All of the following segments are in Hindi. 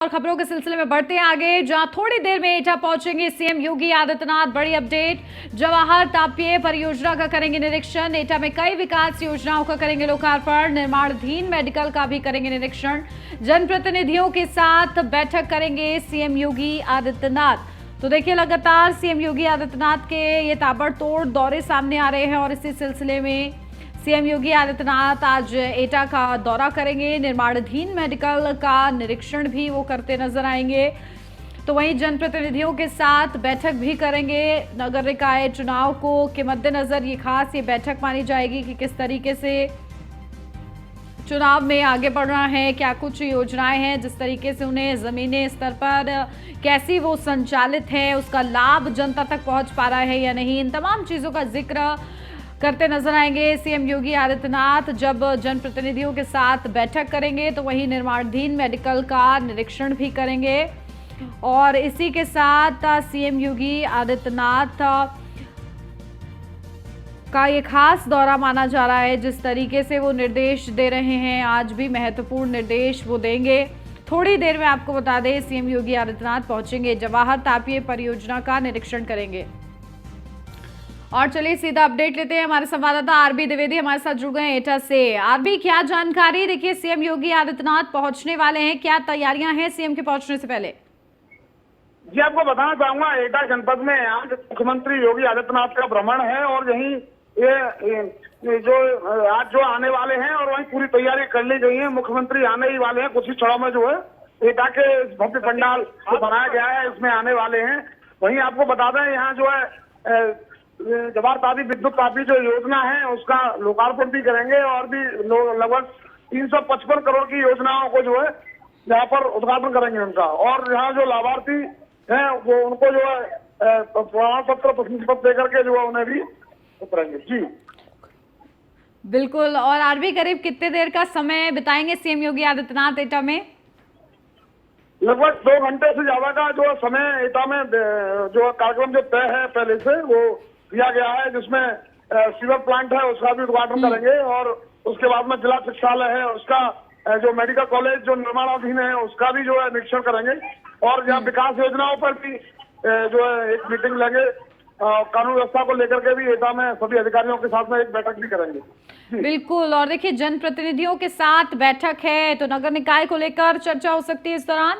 और खबरों के सिलसिले में बढ़ते हैं आगे, जहां थोड़ी देर में एटा पहुंचेंगे सीएम योगी आदित्यनाथ। बड़ी अपडेट, जवाहर ताप्तीय परियोजना का करेंगे निरीक्षण। एटा में कई विकास योजनाओं का करेंगे लोकार्पण। निर्माणाधीन मेडिकल का भी करेंगे निरीक्षण। जनप्रतिनिधियों के साथ बैठक करेंगे सीएम योगी आदित्यनाथ। तो देखिए, लगातार सीएम योगी आदित्यनाथ के ये ताबड़तोड़ दौरे सामने आ रहे हैं और इसी सिलसिले में सीएम योगी आदित्यनाथ आज एटा का दौरा करेंगे। निर्माणाधीन मेडिकल का निरीक्षण भी वो करते नजर आएंगे। तो वहीं जनप्रतिनिधियों के साथ बैठक भी करेंगे। नगर निकाय चुनाव को के मद्देनजर ये खास ये बैठक मानी जाएगी कि किस तरीके से चुनाव में आगे बढ़ना है, क्या कुछ योजनाएं हैं, जिस तरीके से उन्हें जमीनी स्तर पर कैसी वो संचालित है, उसका लाभ जनता तक पहुंच पा रहा है या नहीं, इन तमाम चीजों का जिक्र करते नजर आएंगे सीएम योगी आदित्यनाथ जब जनप्रतिनिधियों के साथ बैठक करेंगे। तो वहीं निर्माणाधीन मेडिकल का निरीक्षण भी करेंगे और इसी के साथ सीएम योगी आदित्यनाथ का ये खास दौरा माना जा रहा है। जिस तरीके से वो निर्देश दे रहे हैं, आज भी महत्वपूर्ण निर्देश वो देंगे। थोड़ी देर में आपको बता दें, सीएम योगी आदित्यनाथ पहुंचेंगे, जवाहर ताप्तीय परियोजना का निरीक्षण करेंगे। और चलिए सीधा अपडेट लेते हैं, हमारे संवाददाता आरबी द्विवेदी हमारे साथ जुड़ गए हैं एटा से। आरबी, क्या जानकारी? देखिए, सीएम योगी आदित्यनाथ पहुंचने वाले हैं, क्या तैयारियां हैं सीएम के पहुंचने से पहले? जी, आपको बताना चाहूंगा, एटा जनपद में आज मुख्यमंत्री योगी आदित्यनाथ का भ्रमण है और यही ये जो आज जो आने वाले हैं और वहीं पूरी तैयारी कर ली गई है। मुख्यमंत्री आने ही वाले हैं, कुछ ही क्षणों में जो है एटा के भव्य पंडाल जो बनाया गया है इसमें आने वाले हैं। वहीं आपको बता दें, यहाँ जो है जवाहर ताप्ती विद्युत ताप्ती जो योजना है उसका लोकार्पण भी करेंगे और भी लगभग 355 करोड़ की योजनाओं को जो है यहाँ पर उद्घाटन करेंगे उनका। और यहाँ जो लाभार्थी हैं वो उनको जो है प्रमाण पत्र, प्रशस्ति पत्र देकर के जो है उन्हें भी उतरेंगे। जी बिल्कुल। और आरबी, करीब कितने देर का समय बिताएंगे सीएम योगी आदित्यनाथ एटा में? लगभग 2 घंटे से ज्यादा का जो समय एटा में जो कार्यक्रम जो तय है पहले से वो दिया गया है, जिसमें सीवर प्लांट है उसका भी उद्घाटन करेंगे और उसके बाद में जिला चिकित्सालय है उसका जो मेडिकल कॉलेज जो निर्माणाधीन है उसका भी जो है निरीक्षण करेंगे। और यहाँ विकास योजनाओं पर भी जो है एक मीटिंग लेंगे। कानून व्यवस्था को लेकर के भी एटा में सभी अधिकारियों के साथ में एक बैठक भी करेंगे। बिल्कुल। और देखिए, जनप्रतिनिधियों के साथ बैठक है तो नगर निकाय को लेकर चर्चा हो सकती है इस दौरान?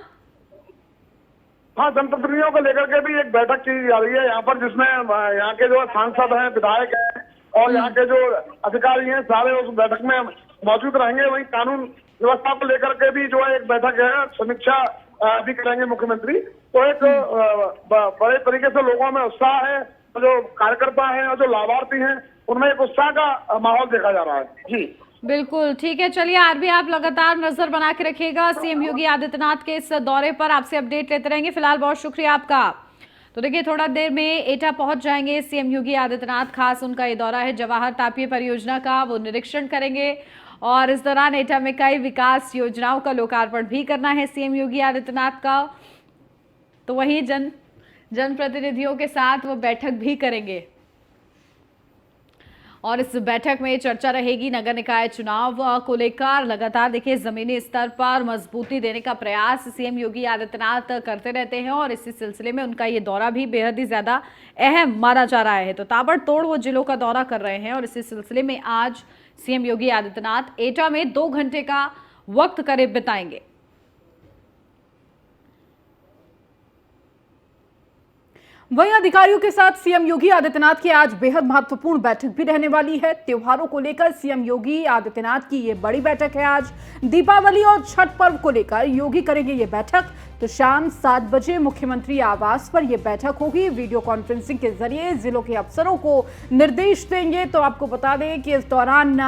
हाँ, जनप्रतिनिधियों को लेकर के भी एक बैठक की जा रही है यहाँ पर, जिसमें यहाँ के जो सांसद हैं, विधायक हैं और यहाँ के जो अधिकारी हैं सारे उस बैठक में मौजूद रहेंगे। वहीं कानून व्यवस्था को लेकर के भी जो है एक बैठक है, समीक्षा भी करेंगे मुख्यमंत्री। तो एक बड़े तरीके से लोगों में उत्साह है, जो कार्यकर्ता हैं और जो लाभार्थी हैं उनमें एक उत्साह का माहौल देखा जा रहा है। जी बिल्कुल, ठीक है। चलिए आरबी, आप लगातार नजर बना के रखिएगा सीएम योगी आदित्यनाथ के इस दौरे पर, आपसे अपडेट लेते रहेंगे। फिलहाल बहुत शुक्रिया आपका। तो देखिए, थोड़ा देर में एटा पहुंच जाएंगे सीएम योगी आदित्यनाथ। खास उनका ये दौरा है जवाहर ताप्तीय परियोजना का, वो निरीक्षण करेंगे और इस दौरान एटा में कई विकास योजनाओं का लोकार्पण भी करना है सीएम योगी आदित्यनाथ का। तो वहीं जनप्रतिनिधियों के साथ वो बैठक भी करेंगे और इस बैठक में चर्चा रहेगी नगर निकाय चुनाव को लेकर। लगातार देखिए, जमीनी स्तर पर मजबूती देने का प्रयास सीएम योगी आदित्यनाथ करते रहते हैं और इसी सिलसिले में उनका ये दौरा भी बेहद ही ज्यादा अहम माना जा रहा है। तो ताबड़तोड़ वो जिलों का दौरा कर रहे हैं और इसी सिलसिले में आज सीएम योगी आदित्यनाथ एटा में 2 घंटे का वक्त करीब बिताएंगे। वहीं अधिकारियों के साथ सीएम योगी आदित्यनाथ की आज बेहद महत्वपूर्ण बैठक भी रहने वाली है। त्योहारों को लेकर सीएम योगी आदित्यनाथ की ये बड़ी बैठक है। आज दीपावली और छठ पर्व को लेकर योगी करेंगे ये बैठक। तो शाम 7 बजे मुख्यमंत्री आवास पर यह बैठक होगी। वीडियो कॉन्फ्रेंसिंग के जरिए जिलों के अफसरों को निर्देश देंगे। तो आपको बता दें कि इस दौरान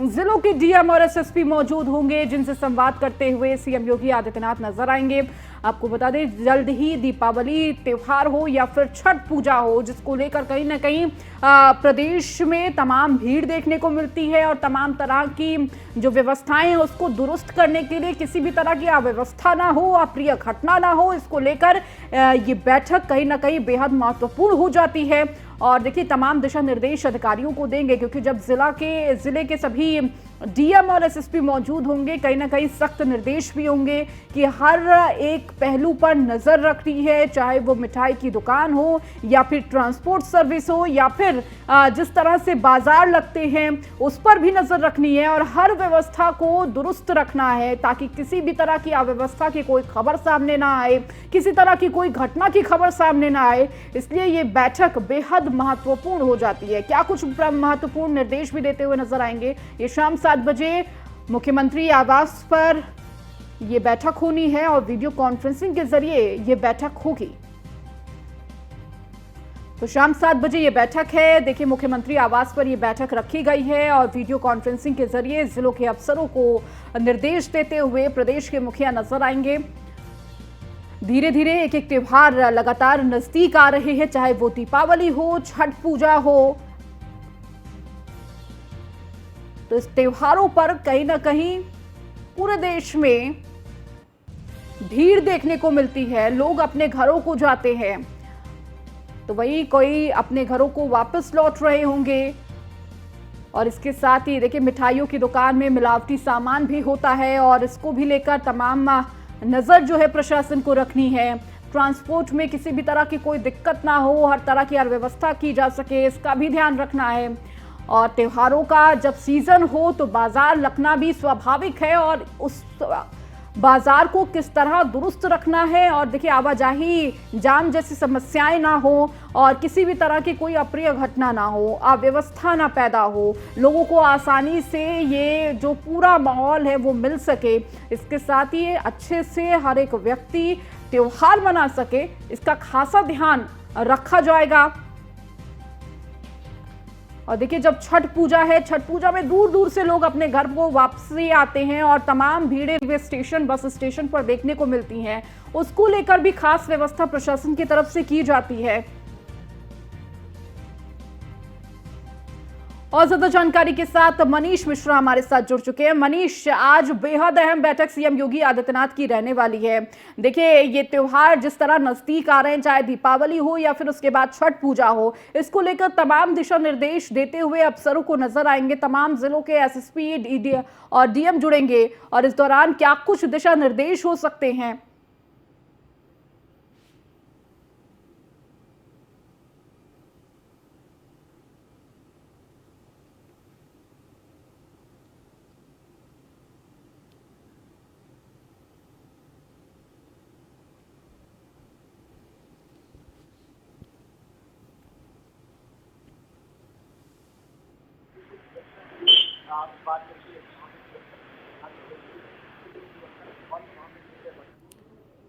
जिलों के डीएम और एसएसपी मौजूद होंगे, जिनसे संवाद करते हुए सीएम योगी आदित्यनाथ नजर आएंगे। आपको बता दें, जल्द ही दीपावली त्योहार हो या फिर छठ पूजा हो, जिसको लेकर कहीं ना कहीं प्रदेश में तमाम भीड़ देखने को मिलती है और तमाम तरह की जो व्यवस्थाएं हैं उसको दुरुस्त करने के लिए किसी भी तरह की अव्यवस्था ना हो, अप्रिय घटना ना हो, इसको लेकर ये बैठक कहीं ना कहीं बेहद महत्वपूर्ण हो जाती है। और देखिए, तमाम दिशा निर्देश अधिकारियों को देंगे, क्योंकि जब जिले के सभी डीएम और एसएसपी मौजूद होंगे। कहीं ना कहीं सख्त निर्देश भी होंगे कि हर एक पहलू पर नजर रखनी है, चाहे वो मिठाई की दुकान हो या फिर ट्रांसपोर्ट सर्विस हो या फिर जिस तरह से बाजार लगते हैं उस पर भी नजर रखनी है और हर व्यवस्था को दुरुस्त रखना है ताकि किसी भी तरह की अव्यवस्था की कोई खबर सामने ना आए, किसी तरह की कोई घटना की खबर सामने ना आए। इसलिए ये बैठक बेहद महत्वपूर्ण हो जाती है। क्या कुछ महत्वपूर्ण निर्देश भी देते हुए नजर आएंगे? ये शाम 7 बजे मुख्यमंत्री आवास पर ये बैठक होनी है और वीडियो कॉन्फ्रेंसिंग के जरिए ये बैठक होगी। तो शाम 7 बजे ये बैठक है। देखिए, मुख्यमंत्री आवास पर ये बैठक रखी गई है और वीडियो कॉन्फ्रेंसिंग के जरिए जिलों के अफसरों को निर्देश देते हुए प्रदेश के मुखिया नजर आएंगे। धीरे धीरे एक एक त्योहार लगातार नजदीक आ रहे हैं, चाहे वो दीपावली हो, छठ पूजा हो। तो इस त्योहारों पर कहीं ना कहीं पूरे देश में भीड़ देखने को मिलती है, लोग अपने घरों को जाते हैं, तो वही कोई अपने घरों को वापस लौट रहे होंगे। और इसके साथ ही देखिए, मिठाइयों की दुकान में मिलावटी सामान भी होता है और इसको भी लेकर तमाम नजर जो है प्रशासन को रखनी है। ट्रांसपोर्ट में किसी भी तरह की कोई दिक्कत ना हो, हर तरह की अव्यवस्था की जा सके, इसका भी ध्यान रखना है। और त्योहारों का जब सीजन हो तो बाजार लगना भी स्वाभाविक है और उस बाजार को किस तरह दुरुस्त रखना है। और देखिए, आवाजाही जाम जैसी समस्याएं ना हो और किसी भी तरह की कोई अप्रिय घटना ना हो, अव्यवस्था ना पैदा हो, लोगों को आसानी से ये जो पूरा माहौल है वो मिल सके। इसके साथ ही अच्छे से हर एक व्यक्ति त्योहार मना सके, इसका खासा ध्यान रखा जाएगा। और देखिए, जब छठ पूजा है, छठ पूजा में दूर दूर से लोग अपने घर को वापसी आते हैं और तमाम भीड़ें रेलवे स्टेशन, बस स्टेशन पर देखने को मिलती हैं। उसको लेकर भी खास व्यवस्था प्रशासन की तरफ से की जाती है। और ज्यादा जानकारी के साथ मनीष मिश्रा हमारे साथ जुड़ चुके हैं। मनीष, आज बेहद अहम बैठक सीएम योगी आदित्यनाथ की रहने वाली है। देखिए, ये त्योहार जिस तरह नजदीक आ रहे हैं, चाहे दीपावली हो या फिर उसके बाद छठ पूजा हो, इसको लेकर तमाम दिशा निर्देश देते हुए अफसरों को नजर आएंगे। तमाम जिलों के एसएसपी और डीएम जुड़ेंगे और इस दौरान क्या कुछ दिशा निर्देश हो सकते हैं?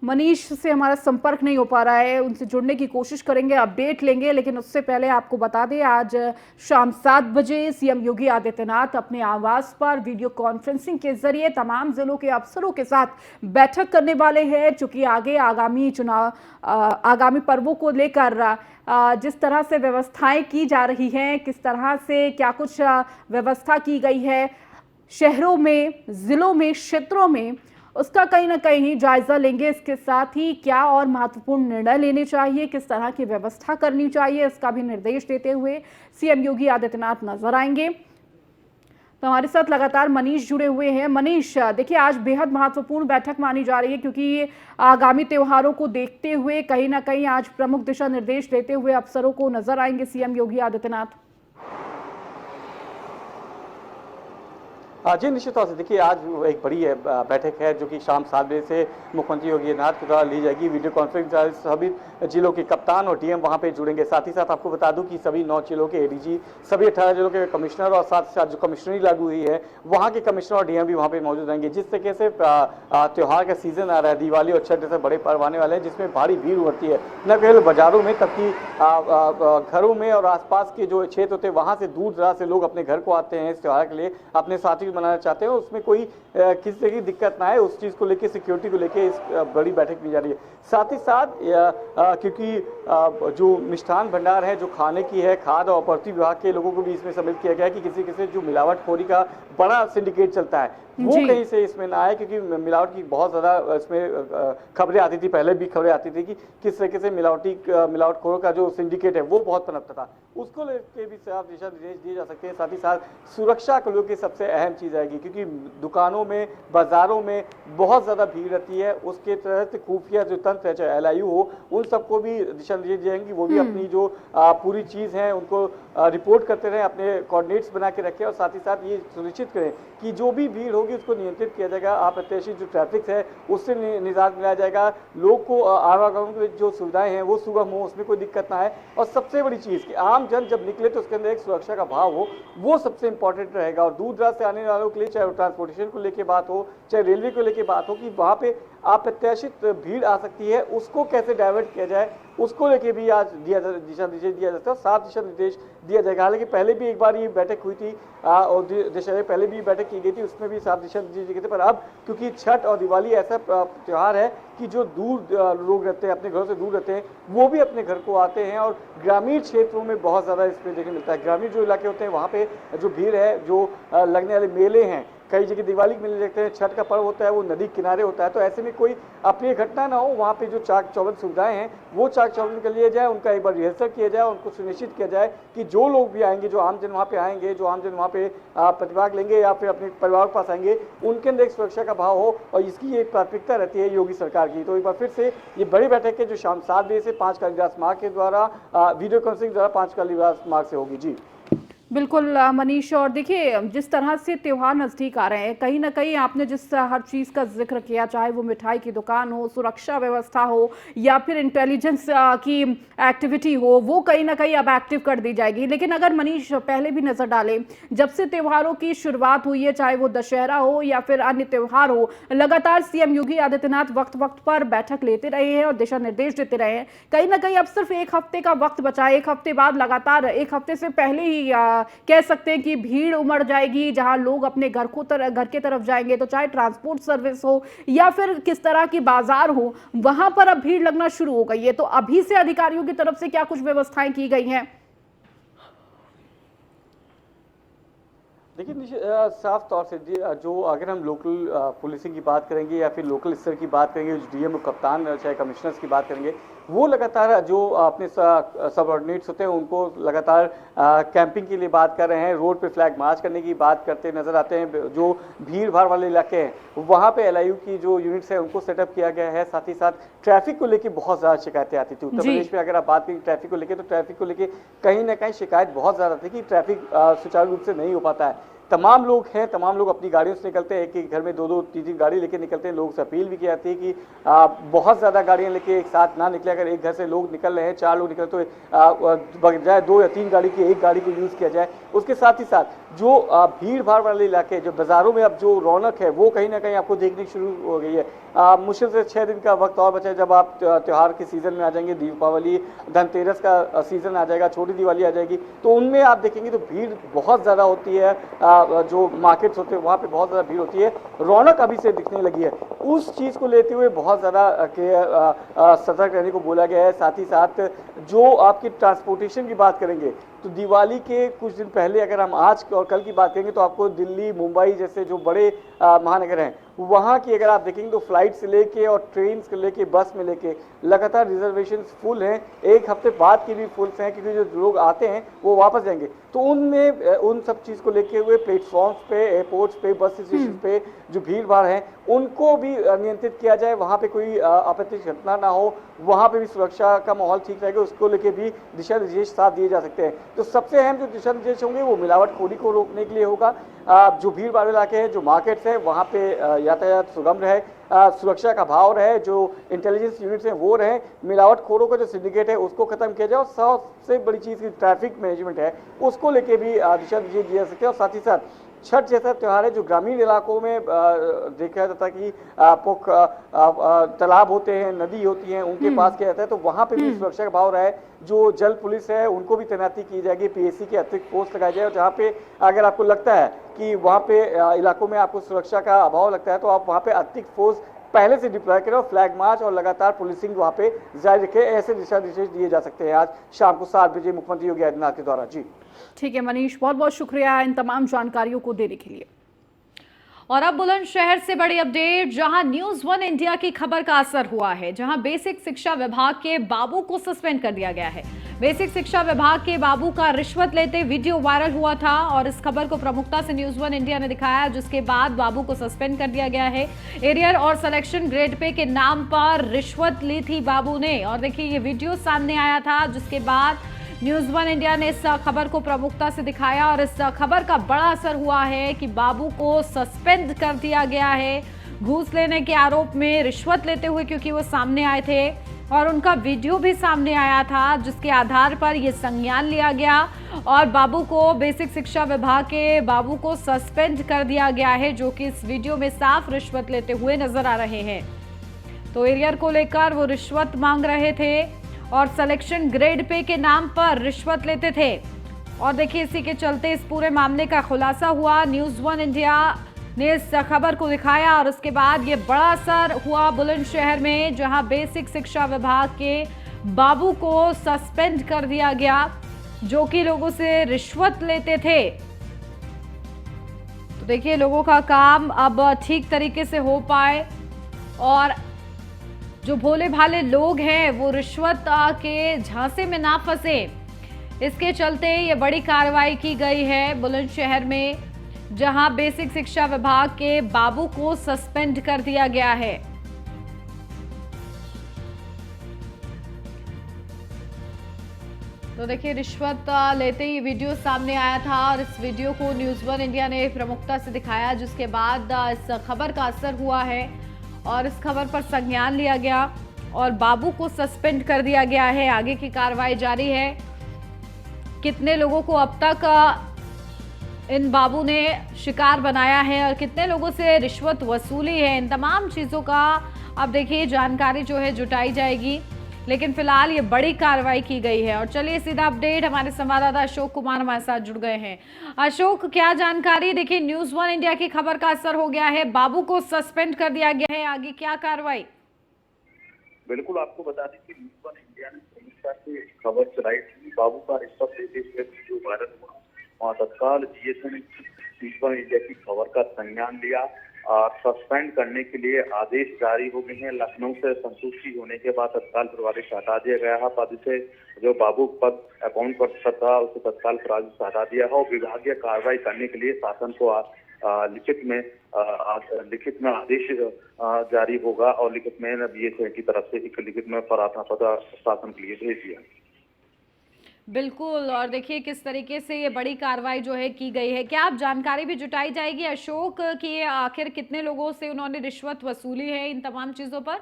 मनीष से हमारा संपर्क नहीं हो पा रहा है, उनसे जुड़ने की कोशिश करेंगे, अपडेट लेंगे। लेकिन उससे पहले आपको बता दें, आज शाम 7 बजे सीएम योगी आदित्यनाथ अपने आवास पर वीडियो कॉन्फ्रेंसिंग के जरिए तमाम जिलों के अफसरों के साथ बैठक करने वाले हैं। चूंकि आगे आगामी चुनाव, आगामी पर्वों को लेकर जिस तरह से व्यवस्थाएं की जा रही हैं, किस तरह से क्या कुछ व्यवस्था की गई है शहरों में, जिलों में, क्षेत्रों में, उसका कहीं ना कहीं जायजा लेंगे। इसके साथ ही क्या और महत्वपूर्ण निर्णय लेने चाहिए, किस तरह की व्यवस्था करनी चाहिए, इसका भी निर्देश देते हुए सीएम योगी आदित्यनाथ नजर आएंगे। तो हमारे साथ लगातार मनीष जुड़े हुए हैं। मनीष, देखिए, आज बेहद महत्वपूर्ण बैठक मानी जा रही है क्योंकि आगामी त्योहारों को देखते हुए कहीं ना कहीं आज प्रमुख दिशा निर्देश देते हुए अफसरों को नजर आएंगे सीएम योगी आदित्यनाथ। जी, निश्चित तौर से देखिए, आज एक बड़ी बैठक है जो कि शाम 7 बजे से मुख्यमंत्री योगी आदित्यनाथ के द्वारा ली जाएगी। वीडियो कॉन्फ्रेंस सभी जिलों के कप्तान और डीएम वहां पे जुड़ेंगे। साथ ही साथ आपको बता दूं कि सभी 9 जिलों के एडीजी, सभी 18 जिलों के कमिश्नर और साथ ही साथ जो कमिश्नरी लागू हुई है वहां के कमिश्नर और डीएम भी वहां पे मौजूद रहेंगे। जिस तरीके से त्योहार का सीजन आ रहा है, दिवाली और छठ जैसे बड़े पर्व आने वाले हैं जिसमें भारी भीड़ उमड़ती है, न केवल बाजारों में तबकि घरों में और आसपास के जो क्षेत्र होते हैं वहां से दूर दराज से लोग अपने घर को आते हैं इस त्योहार के लिए, अपने साथी मनाना चाहते हैं, उसमें कोई किसी तरह की दिक्कत ना आए उस चीज़ को लेकर, सिक्योरिटी को लेकर इस बड़ी बैठक की जा रही है। साथ ही साथ क्योंकि जो मिष्ठान भंडार है, जो खाने की है, खाद्य और आपूर्ति विभाग के लोगों को भी इसमें सम्मिलित किया गया है कि किसी किसी जो मिलावटखोरी का बड़ा सिंडिकेट चलता है वो जी। कहीं से इसमें ना आए, क्योंकि मिलावट की बहुत ज्यादा इसमें खबरें आती थी, पहले भी खबरें आती थी कि किस तरीके से मिलावटखोरों का जो सिंडिकेट है वो बहुत पनपता था। उसको लेके भी साफ दिशा निर्देश दिए जा सकते हैं। साथ ही साथ सुरक्षा को लेकर सबसे अहम चीज आएगी, क्योंकि दुकानों में, बाजारों में बहुत ज्यादा भीड़ रहती है। उसके तहत खुफिया जो तंत्र है, चाहे LIU हो, उन सबको भी दिशा निर्देश दिएंगी। वो भी अपनी जो पूरी चीज है उनको रिपोर्ट करते रहे, अपने कोऑर्डिनेट्स बना के रखें, और साथ ही साथ ये सुनिश्चित करें कि जो भी भीड़ होगी उसको नियंत्रित किया जाएगा। अप्रत्याशित जो ट्रैफिक है उससे निजात मिलाया जाएगा। लोग को आवागमन की जो सुविधाएं हैं वो सुगम हो, उसमें कोई दिक्कत ना आए। और सबसे बड़ी चीज कि आम जन जब निकले तो उसके अंदर एक सुरक्षा का भाव हो, वो सबसे इंपॉर्टेंट रहेगा। और दूर दराज से आने वालों के लिए, चाहे ट्रांसपोर्टेशन को लेकर बात हो, चाहे रेलवे को लेकर बात हो, कि वहां पे अप्रत्याशित भीड़ आ सकती है, उसको कैसे डाइवर्ट किया जाए, उसको लेके भी आज दिशा निर्देश दिया जाता है। साफ दिशा निर्देश दिया जाएगा। हालांकि पहले भी एक बार ये बैठक हुई थी और पहले भी बैठक की गई थी, उसमें भी साफ दिशा निर्देश दिए गए थे। पर अब क्योंकि छठ और दिवाली ऐसा त्योहार है कि जो दूर लोग रहते हैं, अपने घरों से दूर रहते हैं, वो भी अपने घर को आते हैं। और ग्रामीण क्षेत्रों में बहुत ज़्यादा इसमें देखने मिलता है। ग्रामीण जो इलाके होते हैं वहाँ पे जो भीड़ है, जो लगने वाले मेले हैं, कई जगह दिवाली के मेले देखते हैं, छठ का पर्व होता है वो नदी किनारे होता है, तो ऐसे में कोई अप्रिय घटना ना हो, वहाँ पे जो चाक चौबंद सुविधाएं हैं वो चाक चौबंद कर लिए जाए, उनका एक बार रिहर्सल किया जाए, उनको सुनिश्चित किया जाए कि जो लोग भी आएंगे, जो आमजन वहाँ पे आएंगे, जो आमजन वहाँ पे प्रतिभाग लेंगे या फिर अपने परिवार के पास आएंगे, उनके अंदर एक सुरक्षा का भाव हो। और इसकी एक प्राथमिकता रहती है योगी सरकार की। तो एक बार फिर से ये बड़ी बैठक है जो शाम 7 बजे से 5 कालिदास मार्ग के द्वारा वीडियो कॉन्फ्रेंसिंग द्वारा 5 कालिदास मार्ग से होगी। जी बिल्कुल मनीष, और देखिए जिस तरह से त्योहार नजदीक आ रहे हैं, कहीं ना कहीं आपने जिस हर चीज का जिक्र किया, चाहे वो मिठाई की दुकान हो, सुरक्षा व्यवस्था हो, या फिर इंटेलिजेंस की एक्टिविटी हो, वो कहीं ना कहीं अब एक्टिव कर दी जाएगी। लेकिन अगर मनीष पहले भी नजर डालें, जब से त्योहारों की शुरुआत हुई है, चाहे वो दशहरा हो या फिर अन्य त्योहार हो, लगातार CM योगी आदित्यनाथ वक्त वक्त पर बैठक लेते रहे हैं और दिशा निर्देश देते रहे हैं। कहीं ना कहीं अब सिर्फ एक हफ्ते का वक्त बचा है। एक हफ्ते बाद लगातार, एक हफ्ते से पहले ही कह सकते हैं कि भीड़ उमड़ जाएगी, जहां लोग अपने घर के तरफ जाएंगे, तो चाहे ट्रांसपोर्ट सर्विस हो या फिर किस तरह की बाजार हो, वहां पर अब भीड़ लगना शुरू हो गई है। तो अभी से अधिकारियों की तरफ से क्या कुछ व्यवस्थाएं की गई हैं? देखिए साफ तौर से जो अगर हम लोकल पुलिसिंग की बात करेंगे या फिर लोकल स्तर की बात करेंगे, जो DM कप्तान चाहे कमिश्नर्स की बात करेंगे, वो लगातार जो अपने सबऑर्डिनेट्स होते हैं उनको लगातार कैंपिंग के लिए बात कर रहे हैं, रोड पे फ्लैग मार्च करने की बात करते नजर आते हैं। जो भीड़ भाड़ वाले इलाके हैं वहाँ पे LIU की जो यूनिट्स है उनको सेटअप किया गया है। साथ ही साथ ट्रैफिक को लेकर बहुत ज़्यादा शिकायतें आती थी उत्तर प्रदेश में। अगर आप बात करें ट्रैफिक को लेकर, तो ट्रैफिक को लेकर कहीं ना कहीं शिकायत बहुत ज़्यादा थी कि ट्रैफिक सुचारू रूप से नहीं हो पाता है। तमाम लोग हैं, तमाम लोग अपनी गाड़ियों से निकलते हैं, एक घर में 2-2, 3-3 गाड़ी लेके निकलते हैं। लोगों से अपील भी की जाती है कि बहुत ज़्यादा गाड़ियां लेके एक साथ ना निकले। अगर एक घर से लोग निकल रहे हैं, 4 लोग निकले, तो बजाय 2 या 3 गाड़ी की एक गाड़ी को यूज़ किया जाए। उसके साथ ही साथ जो भीड़ भाड़ वाले इलाके, जो बाजारों में अब जो रौनक है वो कहीं ना कहीं आपको देखने शुरू हो गई है। मुश्किल से 6 दिन का वक्त और बचा है, जब आप त्यौहार के सीजन में आ जाएंगे, दीपावली, धनतेरस का सीजन आ जाएगा, छोटी दिवाली आ जाएगी, तो उनमें आप देखेंगे तो भीड़ बहुत ज़्यादा होती है। जो मार्केट्स होते हैं वहाँ पे बहुत ज़्यादा भीड़ होती है, रौनक अभी से दिखने लगी है। उस चीज़ को लेते हुए बहुत ज़्यादा सतर्क रहने को बोला गया है। साथ ही साथ जो आपकी ट्रांसपोर्टेशन की बात करेंगे, तो दिवाली के कुछ दिन पहले अगर हम आज और कल की बात करेंगे, तो आपको दिल्ली, मुंबई जैसे जो बड़े महानगर हैं वहाँ की अगर आप देखेंगे तो फ्लाइट से लेके और ट्रेन से लेके बस में लेके लगातार रिजर्वेशन फुल हैं। एक हफ्ते बाद की भी फुल हैं, क्योंकि जो लोग आते हैं वो वापस जाएंगे। तो उनमें उन सब चीज़ को लेके हुए प्लेटफॉर्म्स पे, एयरपोर्ट्स पे, बस स्टेशन पे जो भीड़ भाड़ है उनको भी नियंत्रित किया जाए, वहाँ पे कोई अप्रत्याशित घटना ना हो, वहाँ पे भी सुरक्षा का माहौल ठीक रहेगा, उसको लेके भी दिशा निर्देश साफ दिए जा सकते हैं। तो सबसे अहम जो दिशा निर्देश होंगे वो मिलावटखोरी को रोकने के लिए होगा। जो भीड़ भाड़ इलाके हैं, जो मार्केट्स हैं, वहाँ पे यातायात सुगम रहे, सुरक्षा का भाव रहे, जो इंटेलिजेंस यूनिट्स हैं वो रहे, मिलावटखोरों का जो सिंडिकेट है उसको खत्म किया जाए, और सबसे बड़ी चीज़ की ट्रैफिक मैनेजमेंट है उसको लेके भी दिशा निर्देश दिए जा सकते हैं। और साथ ही साथ छठ जैसा त्यौहार है जो ग्रामीण इलाकों में देखा जाता है कि तालाब होते हैं, नदी होती हैं, उनके पास किया जाता है, तो वहाँ पे भी सुरक्षा का भाव रहा है। जो जल पुलिस है उनको भी तैनाती की जाएगी, PSC के अतिरिक्त पोस्ट लगाई जाए, और जहाँ पे अगर आपको लगता है कि वहाँ पे इलाकों में आपको सुरक्षा का अभाव लगता है, तो आप वहाँ पे अतिरिक्त फोर्स पहले से डिप्लॉय करें और फ्लैग मार्च और लगातार पुलिसिंग वहाँ पे जारी रखें। ऐसे दिशा निर्देश दिए जा सकते हैं आज शाम को 7 बजे मुख्यमंत्री योगी आदित्यनाथ के द्वारा। जी ठीक है मनीष, बहुत बहुत शुक्रिया इन तमाम जानकारियों को देने के लिए। और अब बुलंदशहर से बड़ी अपडेट, जहां न्यूज वन इंडिया की खबर का असर हुआ है, जहां बेसिक शिक्षा विभाग के बाबू को सस्पेंड कर दिया गया है। बेसिक शिक्षा विभाग के बाबू का रिश्वत लेते वीडियो वायरल हुआ था और इस खबर को प्रमुखता से न्यूज वन इंडिया ने दिखाया, जिसके बाद बाबू को सस्पेंड कर दिया गया है। एरियर और सिलेक्शन ग्रेड पे के नाम पर रिश्वत ली थी बाबू ने, और देखिए ये वीडियो सामने आया था, जिसके बाद न्यूज वन इंडिया ने इस खबर को प्रमुखता से दिखाया और इस खबर का बड़ा असर हुआ है कि बाबू को सस्पेंड कर दिया गया है घूस लेने के आरोप में, रिश्वत लेते हुए, क्योंकि वो सामने आए थे और उनका वीडियो भी सामने आया था, जिसके आधार पर यह संज्ञान लिया गया और बाबू को, बेसिक शिक्षा विभाग के बाबू को सस्पेंड कर दिया गया है, जो कि इस वीडियो में साफ रिश्वत लेते हुए नजर आ रहे हैं। तो एरियर को लेकर वो रिश्वत मांग रहे थे और सिलेक्शन ग्रेड पे के नाम पर रिश्वत लेते थे, और देखिए इसी के चलते इस पूरे मामले का खुलासा हुआ। न्यूज वन इंडिया ने इस खबर को दिखाया और उसके बाद ये बड़ा असर हुआ बुलंदशहर में, जहां बेसिक शिक्षा विभाग के बाबू को सस्पेंड कर दिया गया, जो कि लोगों से रिश्वत लेते थे। तो देखिए लोगों का काम अब ठीक तरीके से हो पाए और जो भोले भाले लोग हैं वो रिश्वत के झांसे में ना फंसे, इसके चलते ये बड़ी कार्रवाई की गई है बुलंदशहर में, जहां बेसिक शिक्षा विभाग के बाबू को सस्पेंड कर दिया गया है। तो देखिए रिश्वत लेते ही वीडियो सामने आया था और इस वीडियो को न्यूज वन इंडिया ने प्रमुखता से दिखाया, जिसके बाद इस खबर का असर हुआ है और इस खबर पर संज्ञान लिया गया और बाबू को सस्पेंड कर दिया गया है। आगे की कार्रवाई जारी है। कितने लोगों को अब तक इन बाबू ने शिकार बनाया है और कितने लोगों से रिश्वत वसूली है, इन तमाम चीज़ों का अब देखिए जानकारी जो है जुटाई जाएगी, लेकिन फिलहाल ये बड़ी कार्रवाई की गई है। और चलिए सीधा अपडेट, हमारे संवाददाता अशोक कुमार हमारे साथ जुड़ गए हैं। अशोक, क्या जानकारी? देखिए न्यूज वन इंडिया की खबर का असर हो गया है, बाबू को सस्पेंड कर दिया गया है, आगे क्या कार्रवाई? बिल्कुल, आपको बता दें कि न्यूज वन इंडिया ने समीक्षा से खबर चलाई थी, बाबू का रिश्वत लेते हुए वीडियो वायरल हुआ और तत्काल जीएसए ने न्यूज वन इंडिया की खबर का संज्ञान लिया और सस्पेंड करने के लिए आदेश जारी हो गए हैं। लखनऊ से संतुष्टि होने के बाद तत्काल प्रभारी से हटा दिया गया है। पद से जो बाबू पद अकाउंट पर था उसे तत्काल प्रभारी से हटा दिया है और विभागीय कार्रवाई करने के लिए शासन को लिखित में आदेश जारी होगा और लिखित में बीएसए की तरफ से एक लिखित में प्रार्थना पत्र शासन के लिए भेज दिया। बिल्कुल, और देखिए किस तरीके से ये बड़ी कार्रवाई जो है की गई है। क्या आप जानकारी भी जुटाई जाएगी अशोक कि आखिर कितने लोगों से उन्होंने रिश्वत वसूली है इन तमाम चीजों पर?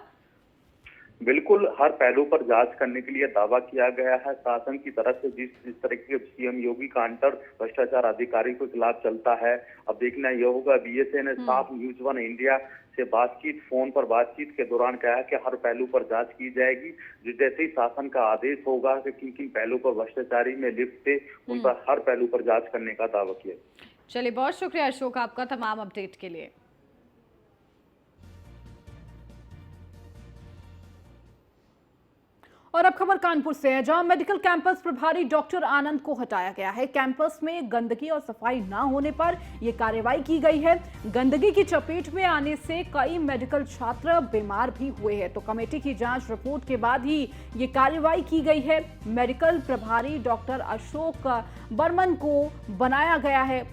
बिल्कुल, हर पहलू पर जांच करने के लिए दावा किया गया है। शासन की तरफ से जिस तरीके से सीएम योगी का अंतर भ्रष्टाचार अधिकारी के खिलाफ चलता है, अब देखना यह होगा। बीएसए ने साफ न्यूज वन इंडिया से बातचीत, फोन पर बातचीत के दौरान कहा कि हर पहलू पर जांच की जाएगी। जैसे ही शासन का आदेश होगा कि किन किन पहलू पर भ्रष्टाचारी में लिप्त थे, उन पर हर पहलू पर जांच करने का दावा किया। चलिए, बहुत शुक्रिया अशोक आपका तमाम अपडेट के लिए। और अब खबर कानपुर से है, जहां मेडिकल कैंपस प्रभारी डॉक्टर आनंद को हटाया गया है। कैंपस में गंदगी और सफाई ना होने पर यह कार्रवाई की गई है। गंदगी की चपेट में आने से कई मेडिकल छात्र बीमार भी हुए हैं, तो कमेटी की जांच रिपोर्ट के बाद ही ये कार्रवाई की गई है। मेडिकल प्रभारी डॉक्टर अशोक बर्मन को बनाया गया है।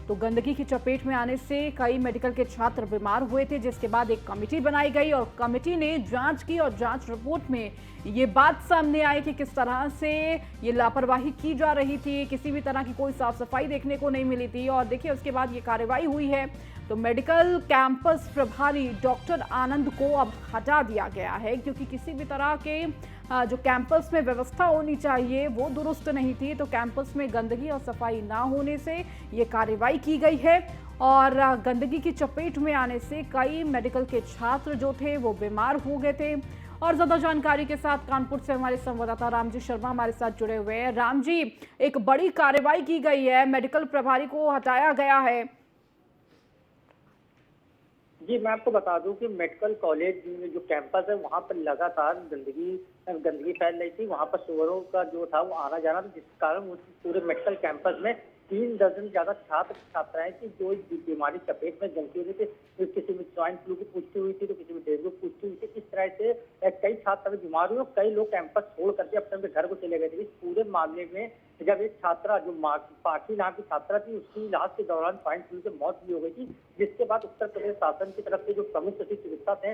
तो गंदगी की चपेट में आने से कई मेडिकल के छात्र बीमार हुए थे, जिसके बाद एक कमेटी बनाई गई और कमेटी ने जांच की और जांच रिपोर्ट में ये बात सामने आई कि किस तरह से ये लापरवाही की जा रही थी, किसी भी तरह की कोई साफ सफाई देखने को नहीं मिली थी। और देखिए उसके बाद ये कार्रवाई हुई है। तो मेडिकल कैंपस प्रभारी डॉक्टर आनंद को अब हटा दिया गया है, क्योंकि किसी भी तरह के जो कैंपस में व्यवस्था होनी चाहिए वो दुरुस्त नहीं थी। तो कैंपस में गंदगी और सफाई ना होने से ये कार्रवाई की गई है और गंदगी की चपेट में आने से कई मेडिकल के छात्र जो थे वो बीमार हो गए थे। और ज्यादा जानकारी के साथ कानपुर से हमारे संवाददाता रामजी शर्मा हमारे साथ जुड़े हुए हैं। रामजी, एक बड़ी कार्रवाई की गई है, मेडिकल प्रभारी को हटाया गया है। जी, मैं आपको बता दूं कि मेडिकल कॉलेज जो कैंपस है वहां पर लगातार गंदगी फैल रही थी। वहां पर सुअरों का जो था वो आना जाना था, जिस कारण पूरे मेडिकल कैंपस में 3 दर्जन से ज्यादा छात्र छात्राएं थी जो इस बीमारी चपेट में जमते हुए थे। तो किसी में स्वाइन फ्लू की पुष्टि हुई थी, तो किसी में डेंगू की पुष्टि हुई थी। इस तरह से कई छात्र बीमार हुए, कई लोग कैंपस छोड़ करके अपने अपने घर को चले गए थे। इस पूरे मामले में जब एक छात्रा जो पाठी नाम की छात्रा थी, उसकी इलाज के दौरान स्वाइन फ्लू से मौत भी हो गई थी, जिसके बाद उत्तर प्रदेश शासन की तरफ से जो प्रमुख सचिव चिकित्सा थे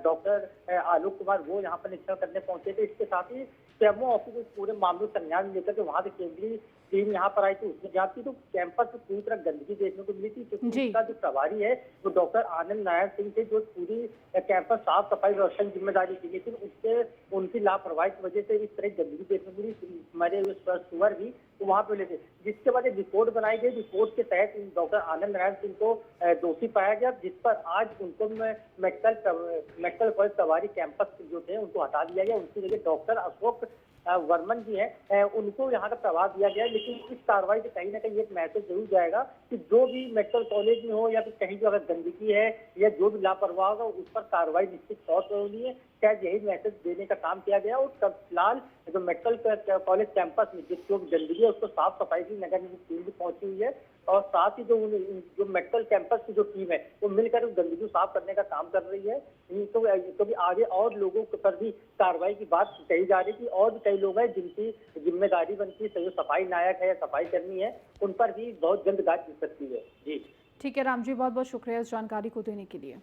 डॉक्टर आलोक कुमार, वो यहाँ पर निरीक्षण करने पहुंचे थे। इसके साथ ही सीएमओ ऑफिस को पूरे मामले को संज्ञान लेकर के वहाँ से केंद्रीय टीम यहाँ पर आई थी, उसने जांच की तो कैंपस में पूरी तरह गंदगी देखने को मिली थी। क्योंकि उसका जो प्रभारी है वो डॉक्टर आनंद नारायण सिंह थे, जो पूरी कैंपस साफ सफाई व्यवस्था की जिम्मेदारी थी, लेकिन उससे उनकी लापरवाही की वजह से इस तरह गंदगी देखने को मिली। मरे हुए सुअर भी तो वहाँ पे लेते, जिसके बाद एक रिपोर्ट बनाई गई। रिपोर्ट के तहत डॉक्टर आनंद नारायण सिंह को दोषी पाया गया, जिस पर आज उनको मेडिकल कॉलेज सवारी कैंपस जो थे उनको हटा दिया गया। उनकी जगह डॉक्टर अशोक वर्मन जी हैं, उनको यहाँ का प्रभाव दिया गया। लेकिन इस कार्रवाई से कहीं ना कहीं एक मैसेज जरूर जाएगा कि जो भी मेडिकल कॉलेज में हो या फिर कहीं भी अगर गंदगी है या जो भी लापरवाह होगा उस पर कार्रवाई निश्चित तौर पर होनी है। शायद यही मैसेज देने का काम किया गया। और तब फिलहाल जो मेडिकल कॉलेज कैंपस में जो गंदगी है उसको साफ सफाई की नगर निगम टीम भी पहुंची हुई है, और साथ ही जो मेडिकल कैंपस की जो टीम है वो मिलकर उस गंदगी को साफ करने का काम कर रही है। तो भी आगे और लोगों पर भी कार्रवाई की बात कही जा रही थी, और भी कई लोग हैं जिनकी जिम्मेदारी बनती है, जो सफाई नायक है या सफाई कर्मी है, उन पर भी बहुत जल्द गाज मिल सकती है। जी ठीक है राम जी, बहुत बहुत शुक्रिया इस जानकारी को देने के लिए।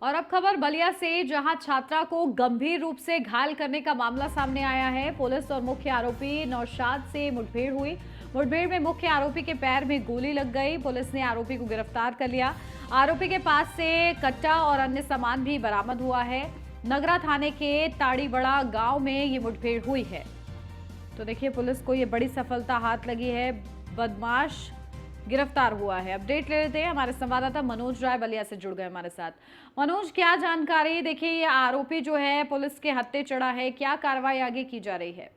और अब खबर बलिया से, जहां छात्रा को गंभीर रूप से घायल करने का मामला सामने आया है। पुलिस और मुख्य आरोपी नौशाद से मुठभेड़ हुई। मुठभेड़ में मुख्य आरोपी के पैर में गोली लग गई। पुलिस ने आरोपी को गिरफ्तार कर लिया। आरोपी के पास से कट्टा और अन्य सामान भी बरामद हुआ है। नगरा थाने के ताड़ीबड़ा गांव में ये मुठभेड़ हुई है। तो देखिए, पुलिस को ये बड़ी सफलता हाथ लगी है, बदमाश गिरफ्तार हुआ है। अपडेट ले लेते हैं, हमारे संवाददाता मनोज राय बलिया से जुड़ गए हमारे साथ। मनोज, क्या जानकारी? देखिए, ये आरोपी जो है पुलिस के हत्थे चढ़ा है, क्या कार्रवाई आगे की जा रही है?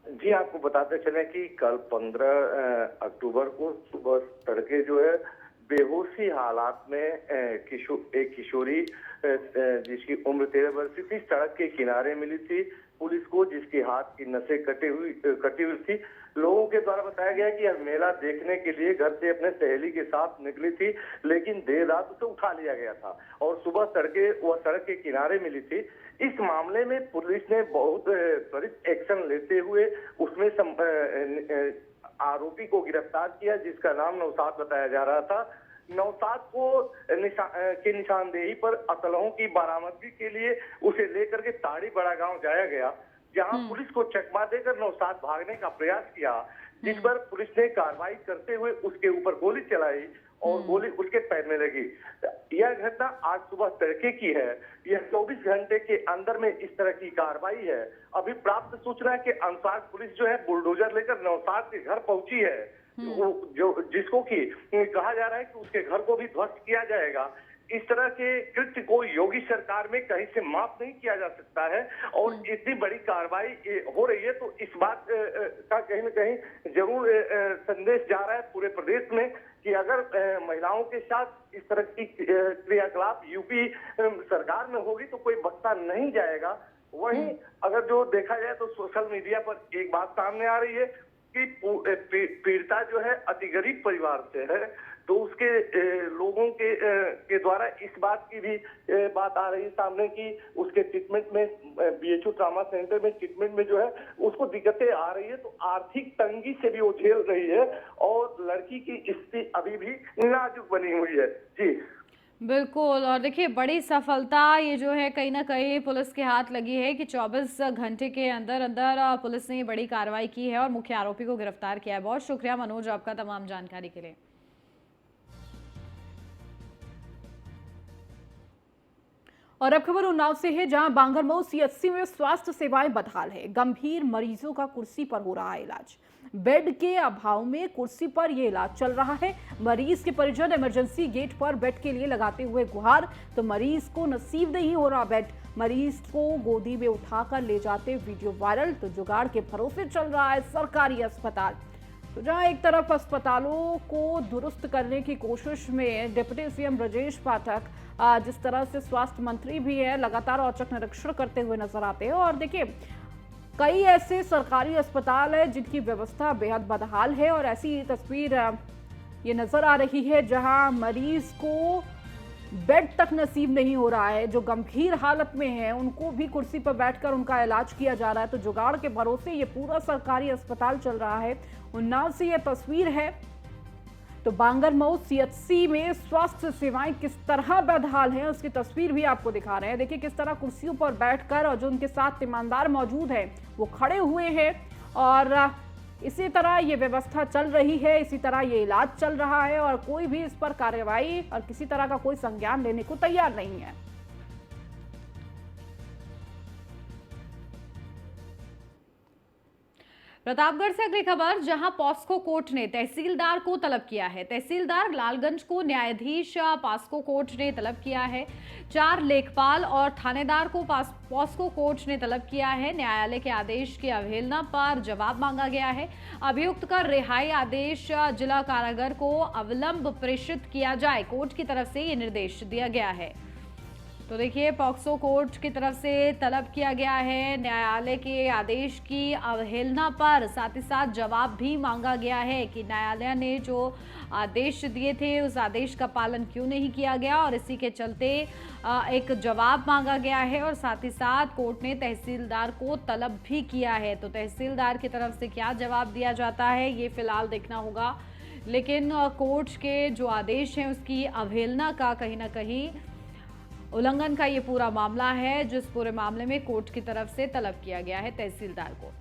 जी, आपको बताते चले कि कल 15 अक्टूबर को सुबह तड़के जो है बेहोशी हालात में एक किशोरी जिसकी उम्र 13 वर्ष की थी, सड़क के किनारे मिली थी पुलिस को, जिसके हाथ की नसें कटी हुई थी। लोगों के द्वारा बताया गया कि यह मेला देखने के लिए घर से अपने सहेली के साथ निकली थी, लेकिन देर रात उसे उठा लिया गया था और सुबह तड़के वह सड़क के किनारे मिली थी। इस मामले में पुलिस ने बहुत त्वरित एक्शन लेते हुए उसमें आरोपी को गिरफ्तार किया, जिसका नाम नौशाद बताया जा रहा था। नौशाद को की निशानदेही पर असलहों की बरामदगी के लिए उसे लेकर के ताड़ीबड़ा गांव जाया गया, जहां पुलिस को चकमा देकर नौशाद भागने का प्रयास किया, जिस पर पुलिस ने कार्रवाई करते हुए उसके ऊपर गोली चलाई और गोली उसके पैर में लगी। यह घटना आज सुबह तड़के की है। यह 24 घंटे के अंदर में इस तरह की कार्रवाई है। अभी प्राप्त सूचना के अनुसार पुलिस जो है बुलडोजर लेकर नौशाद के घर पहुंची है, जिसको कि कहा जा रहा है कि उसके घर को भी ध्वस्त किया जाएगा। इस तरह के कृत्य को योगी सरकार में कहीं से माफ नहीं किया जा सकता है, और इतनी बड़ी कार्रवाई हो रही है तो इस बात का कहीं न कहीं जरूर संदेश जा रहा है पूरे प्रदेश में कि अगर महिलाओं के साथ इस तरह की क्रियाकलाप यूपी सरकार में होगी तो कोई बख्शा नहीं जाएगा। वहीं अगर जो देखा जाए तो सोशल मीडिया पर एक बात सामने आ रही है कि पीड़िता जो है अति गरीब परिवार से है, तो उसके लोगों के द्वारा इस बात की भी बात आ रही है सामने कि उसके ट्रीटमेंट में बीएचयू ट्रामा सेंटर में ट्रीटमेंट में जो है उसको दिक्कतें आ रही है, तो आर्थिक तंगी से भी वो झेल रही है और लड़की की स्थिति अभी भी नाजुक बनी हुई है। जी बिल्कुल, और देखिए, बड़ी सफलता ये जो है कहीं ना कहीं पुलिस के हाथ लगी है कि 24 घंटे के अंदर अंदर पुलिस ने ये बड़ी कार्रवाई की है और मुख्य आरोपी को गिरफ्तार किया है। बहुत शुक्रिया मनोज आपका तमाम जानकारी के लिए। और अब खबर उन्नाव से है, जहां बांगरमऊ सीएचसी में स्वास्थ्य सेवाएं बदहाल है। गंभीर मरीजों का कुर्सी पर हो रहा है इलाज। बेड के अभाव में कुर्सी पर यह इलाज चल रहा है। मरीज के परिजन इमरजेंसी गेट पर बेड के लिए लगाते हुए गुहार, तो मरीज को नसीब नहीं हो रहा बेड। मरीज को गोदी में उठाकर ले जाते वीडियो वायरल, तो जुगाड़ के भरोसे चल रहा है सरकारी अस्पताल। तो जहां एक तरफ अस्पतालों को दुरुस्त करने की कोशिश में डिप्टी सीएम ब्रजेश पाठक जिस तरह से स्वास्थ्य मंत्री भी है, लगातार औचक निरीक्षण करते हुए नजर आते हैं। और देखिए, कई ऐसे सरकारी अस्पताल है जिनकी व्यवस्था बेहद बदहाल है और ऐसी तस्वीर ये नजर आ रही है जहां मरीज को बेड तक नसीब नहीं हो रहा है। जो गंभीर हालत में है उनको भी कुर्सी पर बैठकर उनका इलाज किया जा रहा है। तो जुगाड़ के भरोसे ये पूरा सरकारी अस्पताल चल रहा है। उन्नाव से ये तस्वीर है। तो बांगरमऊ सीएचसी में स्वास्थ्य सेवाएं किस तरह बदहाल हैं उसकी तस्वीर भी आपको दिखा रहे हैं। देखिए किस तरह कुर्सियों पर बैठकर और जो उनके साथ ईमानदार मौजूद हैं वो खड़े हुए हैं और इसी तरह ये व्यवस्था चल रही है, इसी तरह ये इलाज चल रहा है और कोई भी इस पर कार्रवाई और किसी तरह का कोई संज्ञान लेने को तैयार नहीं है। प्रतापगढ़ से अगली खबर, जहां पॉस्को कोर्ट ने तहसीलदार को तलब किया है। तहसीलदार लालगंज को न्यायाधीश पॉस्को कोर्ट ने तलब किया है। 4 लेखपाल और थानेदार को पॉस्को कोर्ट ने तलब किया है। न्यायालय के आदेश की अवहेलना पर जवाब मांगा गया है। अभियुक्त का रिहाई आदेश जिला कारागार को अविलंब प्रेषित किया जाए, कोर्ट की तरफ से ये निर्देश दिया गया है। तो देखिए, पॉक्सो कोर्ट की तरफ से तलब किया गया है। न्यायालय के आदेश की अवहेलना पर साथ ही साथ जवाब भी मांगा गया है कि न्यायालय ने जो आदेश दिए थे उस आदेश का पालन क्यों नहीं किया गया और इसी के चलते एक जवाब मांगा गया है। और साथ ही साथ कोर्ट ने तहसीलदार को तलब भी किया है। तो तहसीलदार की तरफ से क्या जवाब दिया जाता है ये फिलहाल देखना होगा, लेकिन कोर्ट के जो आदेश हैं उसकी अवहेलना का कहीं ना कहीं उल्लंघन का ये पूरा मामला है, जिस पूरे मामले में कोर्ट की तरफ से तलब किया गया है तहसीलदार को।